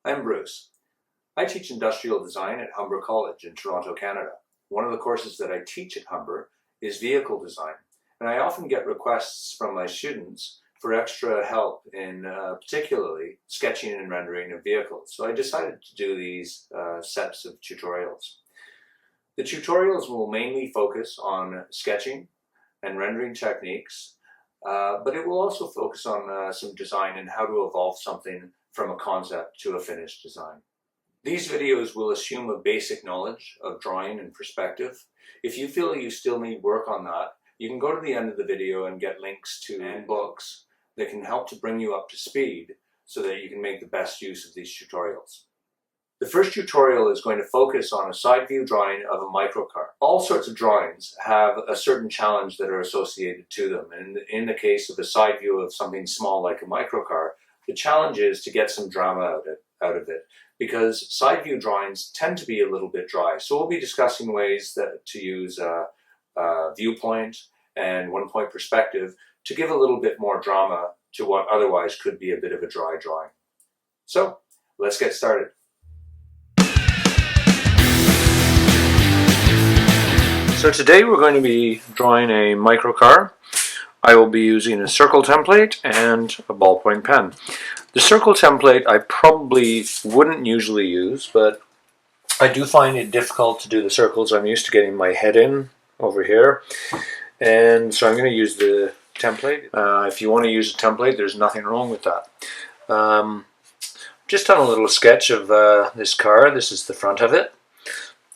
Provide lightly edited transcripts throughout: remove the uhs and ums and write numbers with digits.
I'm Bruce. I teach industrial design at Humber College in Toronto, Canada. One of the courses that I teach at Humber is vehicle design, and I often get requests from my students for extra help in particularly sketching and rendering of vehicles. So I decided to do these sets of tutorials. The tutorials will mainly focus on sketching and rendering techniques, but it will also focus on some design and how to evolve something from a concept to a finished design. These videos will assume a basic knowledge of drawing and perspective. If you feel you still need work on that, you can go to the end of the video and get links to books that can help to bring you up to speed so that you can make the best use of these tutorials. The first tutorial is going to focus on a side view drawing of a microcar. All sorts of drawings have a certain challenge that are associated to them. And in the case of a side view of something small like a microcar, the challenge is to get some drama out of it, because side view drawings tend to be a little bit dry. So we'll be discussing ways to use viewpoint and one-point perspective to give a little bit more drama to what otherwise could be a bit of a dry drawing. So let's get started. So today we're going to be drawing a microcar. I will be using a circle template and a ballpoint pen. The circle template I probably wouldn't usually use, but I do find it difficult to do the circles. I'm used to getting my head in over here, and so I'm going to use the template. If you want to use a template, there's nothing wrong with that. Just done a little sketch of this car. This is the front of it.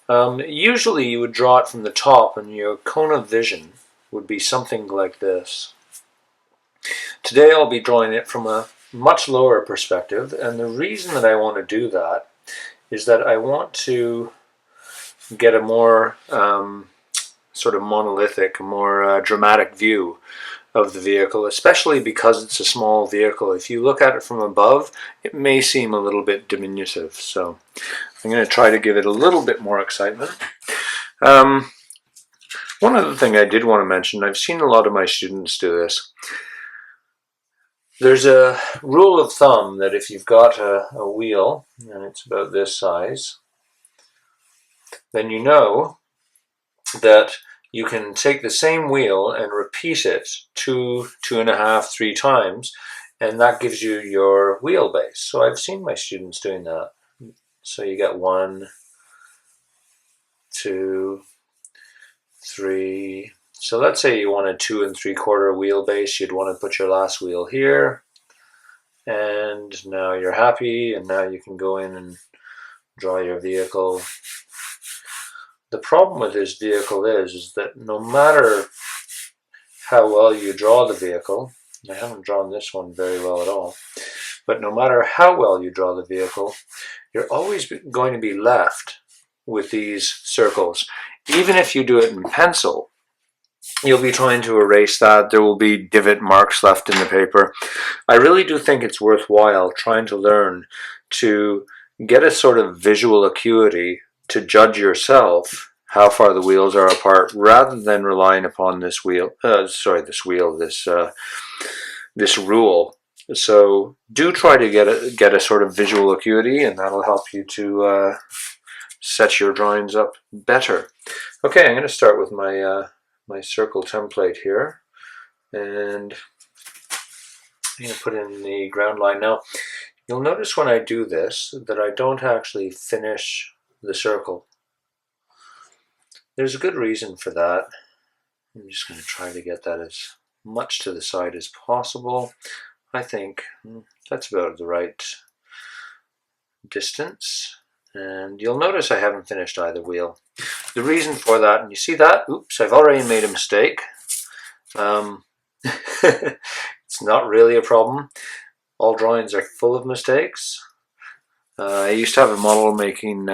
Usually you would draw it from the top, and your cone of vision would be something like this. Today I'll be drawing it from a much lower perspective, and the reason that I want to do that is that I want to get a more sort of monolithic, more dramatic view of the vehicle, especially because it's a small vehicle. If you look at it from above, it may seem a little bit diminutive, so I'm going to try to give it a little bit more excitement. One other thing I did want to mention, I've seen a lot of my students do this. There's a rule of thumb that if you've got a wheel, and it's about this size, then you know that you can take the same wheel and repeat it 2, 2.5, 3 times, and that gives you your wheelbase. So I've seen my students doing that. So you get 1, 2, 3. So let's say you want a 2 3/4 wheelbase. You'd want to put your last wheel here, and now you're happy, and now you can go in and draw your vehicle. The problem with this vehicle is that no matter how well you draw the vehicle, I haven't drawn this one very well at all, but no matter how well you draw the vehicle, you're always going to be left with these circles. Even if you do it in pencil, you'll be trying to erase that. There will be divot marks left in the paper. I really do think it's worthwhile trying to learn to get a sort of visual acuity to judge yourself how far the wheels are apart, rather than relying upon this this rule. So do try to get a sort of visual acuity, and that'll help you to set your drawings up better. Okay, I'm going to start with my my circle template here, and I'm going to put in the ground line. Now, you'll notice when I do this that I don't actually finish the circle. There's a good reason for that. I'm just going to try to get that as much to the side as possible. I think that's about the right distance. And you'll notice I haven't finished either wheel. The reason for that, and you see that? Oops, I've already made a mistake. It's not really a problem. All drawings are full of mistakes. I used to have a model making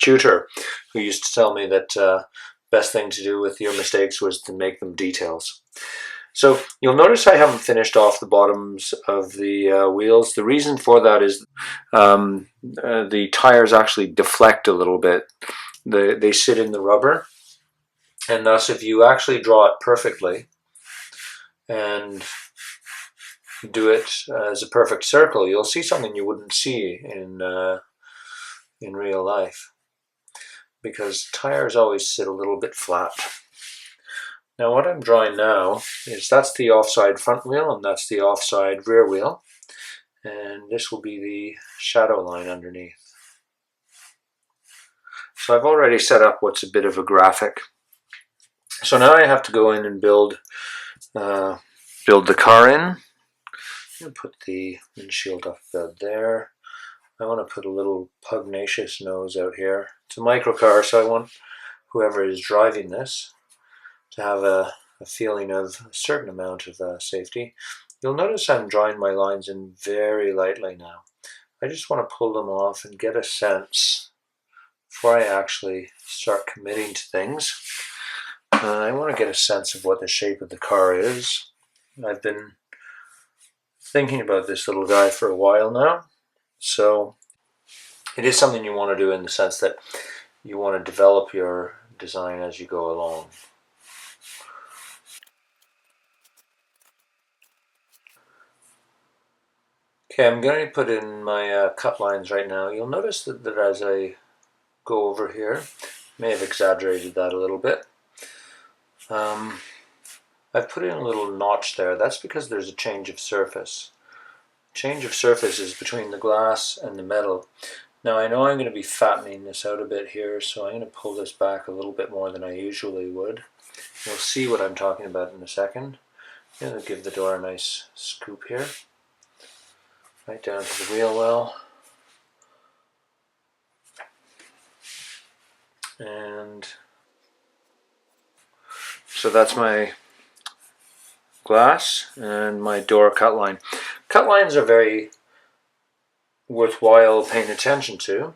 tutor who used to tell me that best thing to do with your mistakes was to make them details. So you'll notice I haven't finished off the bottoms of the wheels. The reason for that is the tires actually deflect a little bit. They sit in the rubber, and thus if you actually draw it perfectly and do it as a perfect circle, you'll see something you wouldn't see in real life, because tires always sit a little bit flat. Now what I'm drawing now is that's the offside front wheel and that's the offside rear wheel, and this will be the shadow line underneath. So I've already set up what's a bit of a graphic. So now I have to go in and build the car in. I'm put the windshield up about there. I want to put a little pugnacious nose out here. It's a microcar, so I want whoever is driving this to have a feeling of a certain amount of safety. You'll notice I'm drawing my lines in very lightly now. I just want to pull them off and get a sense before I actually start committing to things. I want to get a sense of what the shape of the car is. I've been thinking about this little guy for a while now, so it is something you want to do in the sense that you want to develop your design as you go along. Okay, I'm going to put in my cut lines right now. You'll notice that as I go over here, I may have exaggerated that a little bit. I've put in a little notch there. That's because there's a change of surface. Change of surface is between the glass and the metal. Now I know I'm going to be fattening this out a bit here, so I'm going to pull this back a little bit more than I usually would. You'll see what I'm talking about in a second. I'm going to give the door a nice scoop here. Right down to the wheel well. And so that's my glass and my door cut line. Cut lines are very worthwhile paying attention to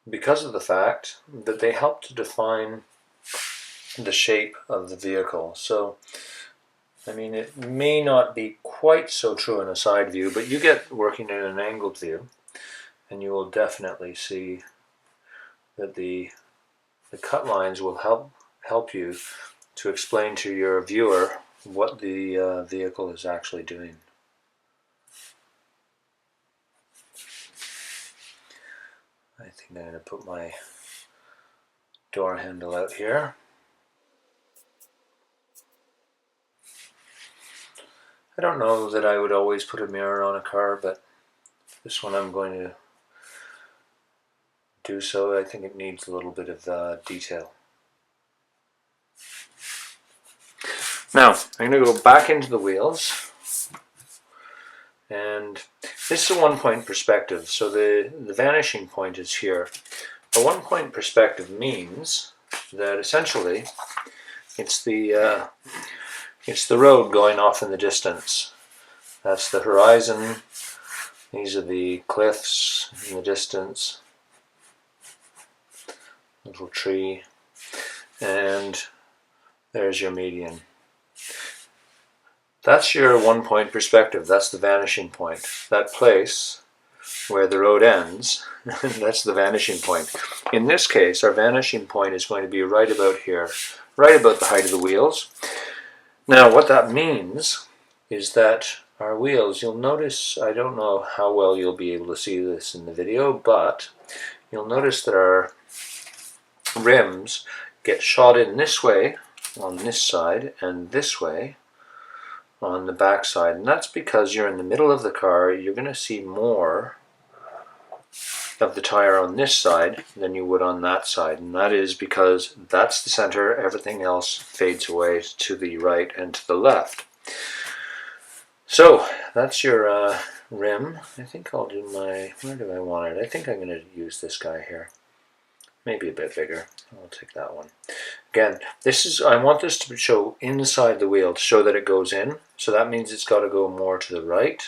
because of the fact that they help to define the shape of the vehicle. So, I mean, it may not be quite so true in a side view, but you get working in an angled view and you will definitely see that the cut lines will help you to explain to your viewer what the vehicle is actually doing. I think I'm going to put my door handle out here. I don't know that I would always put a mirror on a car, but this one I'm going to do so. I think it needs a little bit of detail. Now, I'm going to go back into the wheels, and this is a one-point perspective, so the vanishing point is here. A one-point perspective means that essentially it's the road going off in the distance. That's the horizon. These are the cliffs in the distance. Little tree, and there's your median. That's your one-point perspective. That's the vanishing point. That place where the road ends, that's the vanishing point. In this case, our vanishing point is going to be right about here, right about the height of the wheels. Now, what that means is that our wheels, you'll notice, I don't know how well you'll be able to see this in the video, but you'll notice that our rims get shot in this way on this side and this way on the back side, and that's because you're in the middle of the car. You're going to see more of the tire on this side than you would on that side, and that is because that's the center. Everything else fades away to the right and to the left. So that's your rim. I think I'll do my, where do I want it? I think I'm going to use this guy here. Maybe a bit bigger. I'll take that one. Again, this is, I want this to show inside the wheel to show that it goes in. So that means it's got to go more to the right.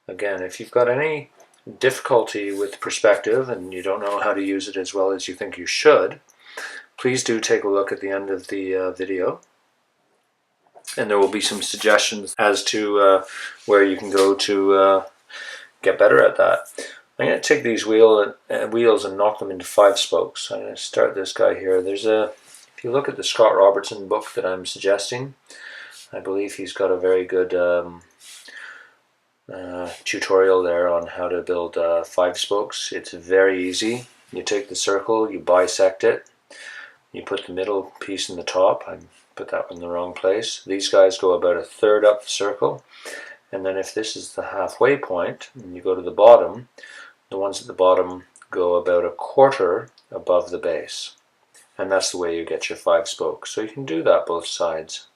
Again, if you've got any difficulty with perspective and you don't know how to use it as well as you think you should, please do take a look at the end of the video. And there will be some suggestions as to where you can go to get better at that. I'm going to take these wheels and knock them into 5 spokes. I'm going to start this guy here. There's if you look at the Scott Robertson book that I'm suggesting, I believe he's got a very good tutorial there on how to build 5 spokes. It's very easy. You take the circle, you bisect it, you put the middle piece in the top. I put that in the wrong place. These guys go about 1/3 up the circle, and then if this is the halfway point and you go to the bottom, the ones at the bottom go about 1/4 above the base, and that's the way you get your 5 spokes. So you can do that both sides.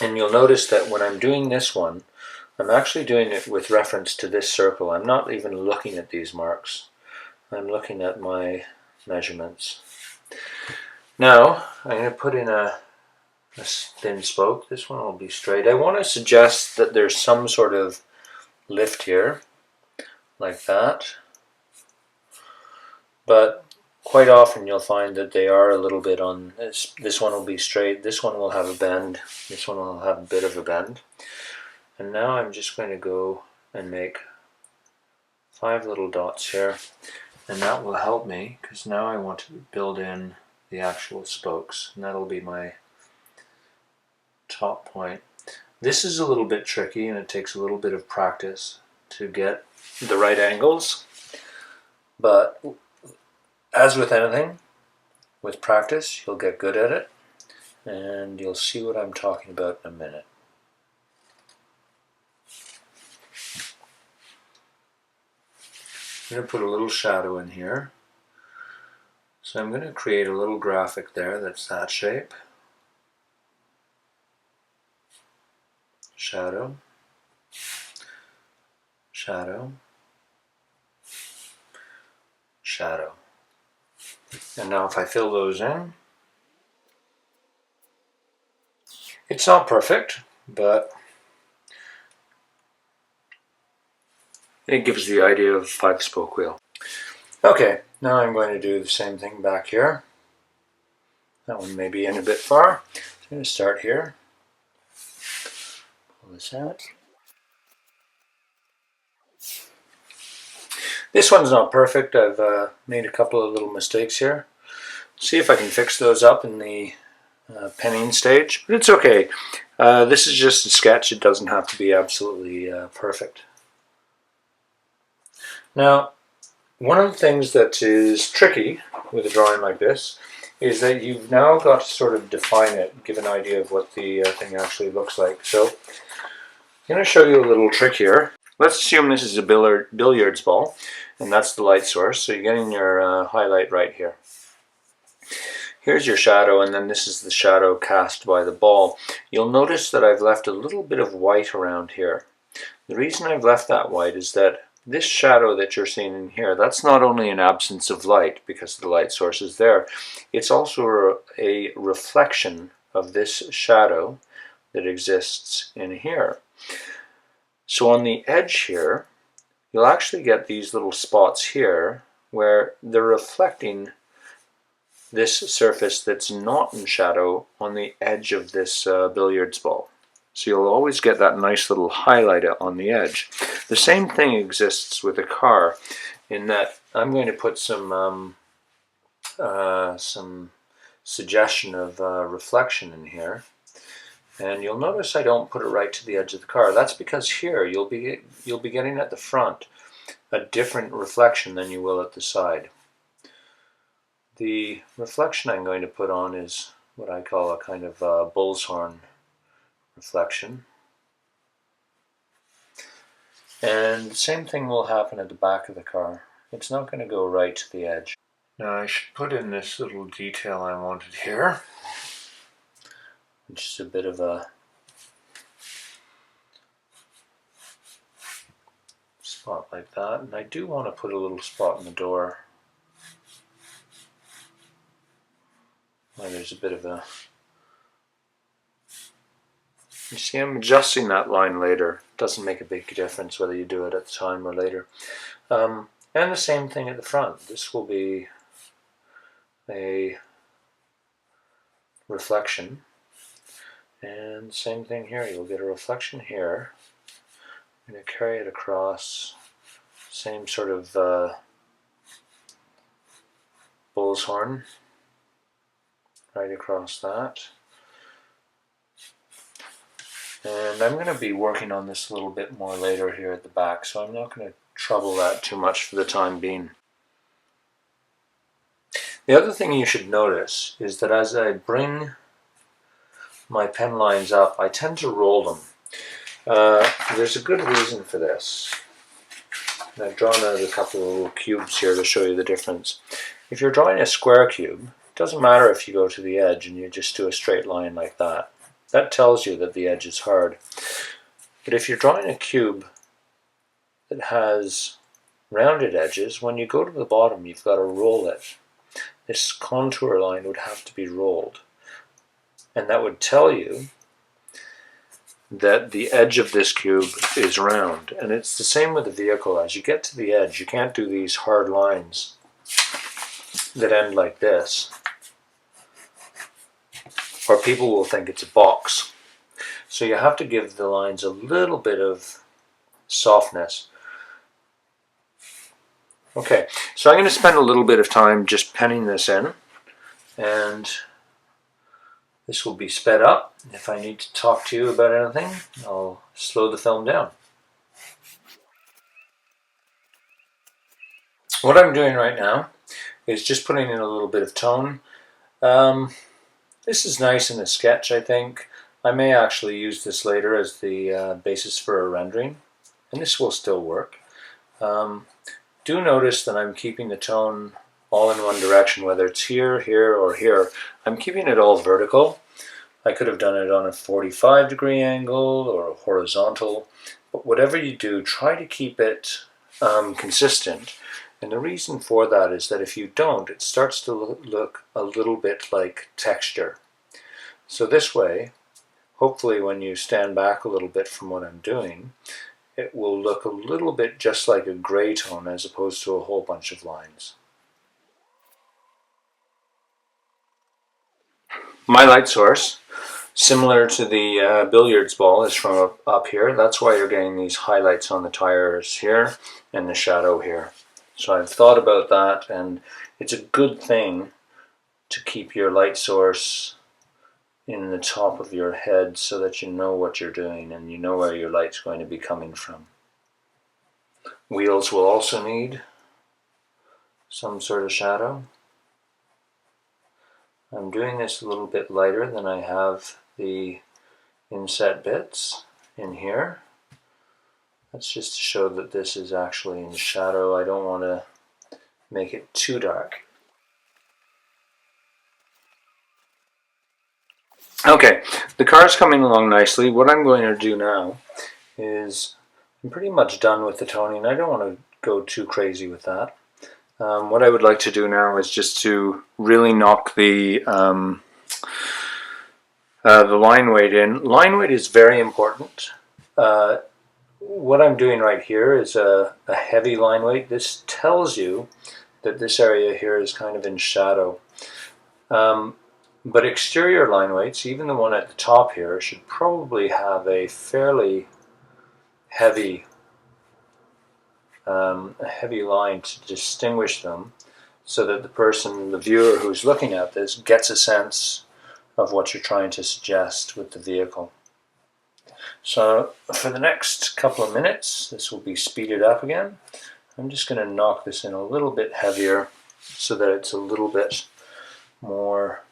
And you'll notice that when I'm doing this one, I'm actually doing it with reference to this circle. I'm not even looking at these marks. I'm looking at my measurements. Now, I'm going to put in a thin spoke. This one will be straight. I want to suggest that there's some sort of lift here, like that. But quite often you'll find that they are a little bit on this. This one will be straight. This one will have a bend. This one will have a bit of a bend. And now I'm just going to go and make 5 little dots here. And that will help me, because now I want to build in the actual spokes. And that'll be my top point. This is a little bit tricky, and it takes a little bit of practice to get the right angles. But as with anything, with practice, you'll get good at it. And you'll see what I'm talking about in a minute. I'm going to put a little shadow in here. So I'm going to create a little graphic there that's that shape. Shadow. Shadow. Shadow. And now if I fill those in, it's not perfect, but it gives the idea of 5-spoke wheel. Okay, now I'm going to do the same thing back here. That one may be in a bit far. So I'm going to start here. Pull this out. This one's not perfect. I've made a couple of little mistakes here. See if I can fix those up in the penning stage. But it's okay. This is just a sketch. It doesn't have to be absolutely perfect. Now, one of the things that is tricky with a drawing like this is that you've now got to sort of define it, give an idea of what the thing actually looks like. So I'm going to show you a little trick here. Let's assume this is a billiards ball, and that's the light source. So you're getting your highlight right here. Here's your shadow, and then this is the shadow cast by the ball. You'll notice that I've left a little bit of white around here. The reason I've left that white is that this shadow that you're seeing in here, that's not only an absence of light because the light source is there, it's also a reflection of this shadow that exists in here. So on the edge here, you'll actually get these little spots here where they're reflecting this surface that's not in shadow on the edge of this billiards ball. So you'll always get that nice little highlight on the edge. The same thing exists with a car in that I'm going to put some suggestion of reflection in here. And you'll notice I don't put it right to the edge of the car. That's because here you'll be getting at the front a different reflection than you will at the side. The reflection I'm going to put on is what I call a kind of bull's horn reflection. And the same thing will happen at the back of the car. It's not going to go right to the edge. Now I should put in this little detail I wanted here, which is a bit of a spot like that. And I do want to put a little spot in the door where there's a bit of a... You see, I'm adjusting that line later. It doesn't make a big difference whether you do it at the time or later. And the same thing at the front. This will be a reflection. And same thing here. You'll get a reflection here. I'm going to carry it across. Same sort of bull's horn right across that. And I'm going to be working on this a little bit more later here at the back, so I'm not going to trouble that too much for the time being. The other thing you should notice is that as I bring my pen lines up, I tend to roll them. There's a good reason for this. And I've drawn out a couple of little cubes here to show you the difference. If you're drawing a square cube, it doesn't matter if you go to the edge and you just do a straight line like that. That tells you that the edge is hard. But if you're drawing a cube that has rounded edges, when you go to the bottom, you've got to roll it. This contour line would have to be rolled. And that would tell you that the edge of this cube is round. And it's the same with the vehicle. As you get to the edge, you can't do these hard lines that end like this, or people will think it's a box. So you have to give the lines a little bit of softness. Okay, so I'm going to spend a little bit of time just penning this in, and this will be sped up. If I need to talk to you about anything, I'll slow the film down. What I'm doing right now is just putting in a little bit of tone. This is nice in a sketch, I think. I may actually use this later as the basis for a rendering, and this will still work. Do notice that I'm keeping the tone all in one direction, whether it's here, here, or here. I'm keeping it all vertical. I could have done it on a 45-degree angle or a horizontal, but whatever you do, try to keep it consistent. And the reason for that is that if you don't, it starts to look a little bit like texture. So this way, hopefully when you stand back a little bit from what I'm doing, it will look a little bit just like a gray tone as opposed to a whole bunch of lines. My light source, similar to the billiards ball, is from up here. That's why you're getting these highlights on the tires here and the shadow here. So I've thought about that, and it's a good thing to keep your light source in the top of your head so that you know what you're doing and you know where your light's going to be coming from. Wheels will also need some sort of shadow. I'm doing this a little bit lighter than I have the inset bits in here. That's just to show that this is actually in shadow. I don't want to make it too dark. Okay, the car's coming along nicely. What I'm going to do now is I'm pretty much done with the toning. I don't want to go too crazy with that. What I would like to do now is just to really knock the line weight in. Line weight is very important. What I'm doing right here is a heavy line weight. This tells you that this area here is kind of in shadow. But exterior line weights, even the one at the top here, should probably have a fairly heavy line to distinguish them, so that the person, the viewer who's looking at this, gets a sense of what you're trying to suggest with the vehicle. So for the next couple of minutes, this will be speeded up again. I'm just going to knock this in a little bit heavier so that it's a little bit more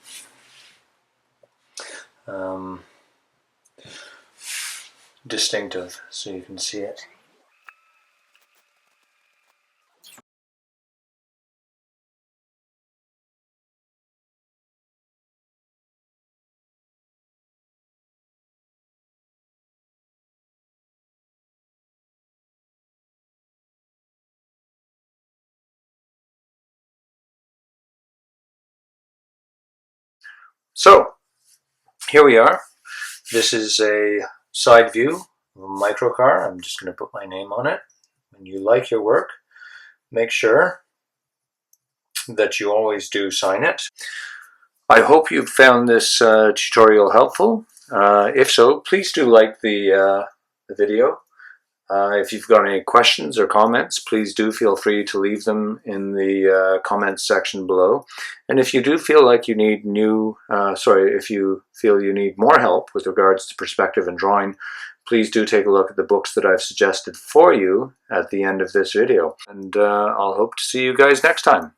distinctive, so you can see it. So here we are. This is a side view of a microcar. I'm just going to put my name on it. When you like your work, make sure that you always do sign it. I hope you found this tutorial helpful. If so, please do like the video. If you've got any questions or comments, please do feel free to leave them in the comments section below. And if you do feel like you need if you feel you need more help with regards to perspective and drawing, please do take a look at the books that I've suggested for you at the end of this video. And I'll hope to see you guys next time.